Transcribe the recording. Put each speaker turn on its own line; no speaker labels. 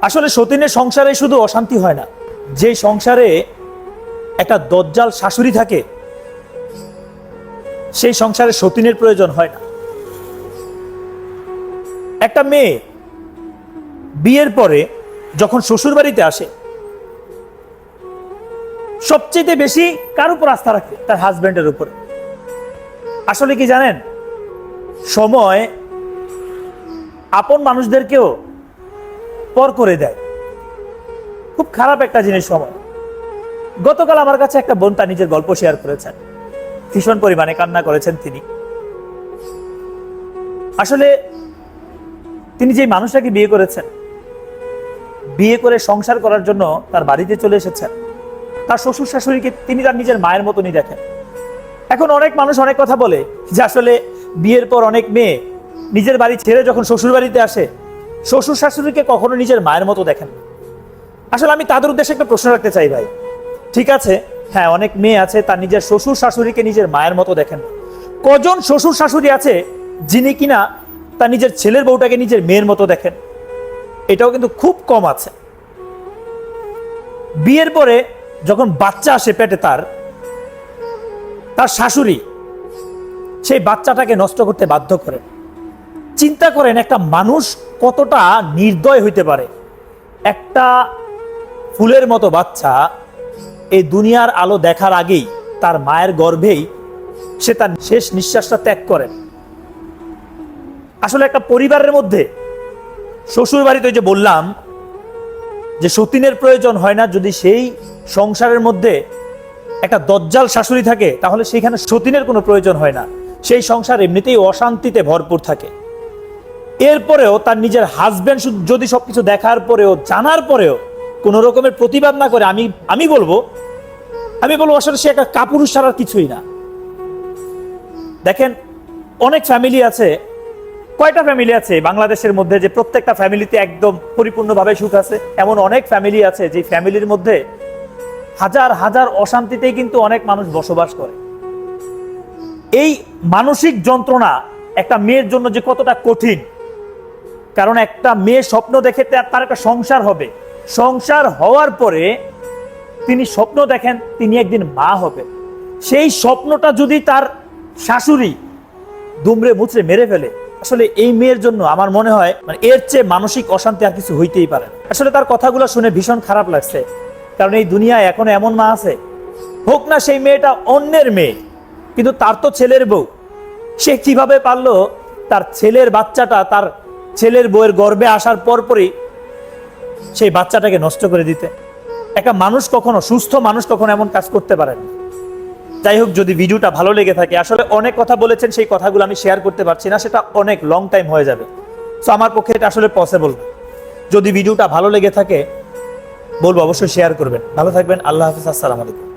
আসলে সতীনের সংসারে শুধু অশান্তি হয় না, যে সংসারে একটা দজ্জাল শাশুড়ি থাকে সেই সংসারে সতীনের প্রয়োজন হয় না। একটা মেয়ে বিয়ের পরে যখন শ্বশুর বাড়িতে আসে, সবচেয়ে বেশি কার উপর আস্থা রাখে? তার হাজবেন্ডের উপরে। আসলে কি জানেন, সময় আপন মানুষদেরকেও পর করে দেয়। খুব খারাপ একটা জিনিস সময়। গতকাল আমার কাছে একটা বোন তার নিজের গল্প শেয়ার করেছেন, ভীষণ পরিমাণে কান্না করেছেন তিনি। আসলে তিনি যে মানুষটাকে বিয়ে করেছেন, বিয়ে করে সংসার করার জন্য তার বাড়িতে চলে এসেছেন, তার শ্বশুর শাশুড়িকে তিনি তার নিজের মায়ের মতনই দেখেন। এখন অনেক মানুষ অনেক কথা বলে যে আসলে বিয়ের পর অনেক মেয়ে নিজের বাড়ি ছেড়ে যখন শ্বশুর বাড়িতে আসে, শ্বশুর শাশুড়িকে কখনো নিজের মায়ের মতো দেখেন না। আসলে আমি তাদের উদ্দেশ্যে একটা প্রশ্ন রাখতে চাই ভাই, ঠিক আছে, হ্যাঁ অনেক মেয়ে আছে তার নিজের শ্বশুর শাশুড়িকে নিজের মায়ের মতো দেখেন না। কজন শ্বশুর শাশুড়ি আছে যিনি কিনা তার নিজের ছেলের বউটাকে নিজের মেয়ের মতো দেখেন? এটাও কিন্তু খুব কম আছে। বিয়ের পরে যখন বাচ্চা আসে পেটে, তার শাশুড়ি সেই বাচ্চাটাকে নষ্ট করতে বাধ্য করে। চিন্তা করেন একটা মানুষ কতটা নির্দয় হইতে পারে। একটা ফুলের মতো বাচ্চা এই দুনিয়ার আলো দেখার আগেই তার মায়ের গর্ভেই সে তার শেষ নিঃশ্বাসটা ত্যাগ করে। আসলে একটা পরিবারের মধ্যে শ্বশুর বাড়িতে যে বললাম যে সতীনের প্রয়োজন হয় না, যদি সেই সংসারের মধ্যে একটা দজ্জাল শাশুড়ি থাকে তাহলে সেখানে সতীনের কোনো প্রয়োজন হয় না। সেই সংসার এমনিতেই অশান্তিতে ভরপুর থাকে। এরপরেও তার নিজের হাজবেন্ড যদি সবকিছু দেখার পরেও, জানার পরেও কোন রকমের প্রতিবাদ না করে, আমি বলবো আসলে সে একটা কাপুরুষ ছাড়া কিছুই না। দেখেন অনেক ফ্যামিলি আছে, কয়টা ফ্যামিলি আছে বাংলাদেশের মধ্যে যে প্রত্যেকটা ফ্যামিলিতে একদম পরিপূর্ণভাবে সুখ আছে? এমন অনেক ফ্যামিলি আছে যে ফ্যামিলির মধ্যে হাজার হাজার অশান্তিতেই কিন্তু অনেক মানুষ বসবাস করে। এই মানসিক যন্ত্রণা একটা মেয়ের জন্য যে কতটা কঠিন, কারণ একটা মেয়ে স্বপ্ন দেখে তার একটা সংসার হবে, সংসার হওয়ার পরে তিনি স্বপ্ন দেখেন তিনি একদিন মা হবে। সেই স্বপ্নটা যদি তার শাশুড়ি দুমড়ে মুচড়ে মেরে ফেলে, আসলে এই মেয়ের জন্য আমার মনে হয় এর চেয়ে মানসিক অশান্তি আর কিছু হইতেই পারে না। আসলে তার কথাগুলো শুনে ভীষণ খারাপ লাগছে, কারণ এই দুনিয়ায় এখনো এমন মা আছে, হোক না সেই মেয়েটা অন্যের মেয়ে, কিন্তু তার তো ছেলের বউ। সে কিভাবে পারলো তার ছেলের বাচ্চাটা তার ছেলের বউয়ের গর্ভে আসার পরপরই সেই বাচ্চাটাকে নষ্ট করে দিতে? একটা মানুষ কখনো, সুস্থ মানুষ কখনো এমন কাজ করতে পারে না। যাই হোক, যদি ভিডিওটা ভালো লেগে থাকে, আসলে অনেক কথা বলেছেন, সেই কথাগুলো আমি শেয়ার করতে পারছি না, সেটা অনেক লং টাইম হয়ে যাবে। তো আমার পক্ষে এটা আসলে পসিবল না। যদি ভিডিওটা ভালো লেগে থাকে বলবো অবশ্যই শেয়ার করবেন। ভালো থাকবেন, আল্লাহ হাফিজ, আসসালামু আলাইকুম।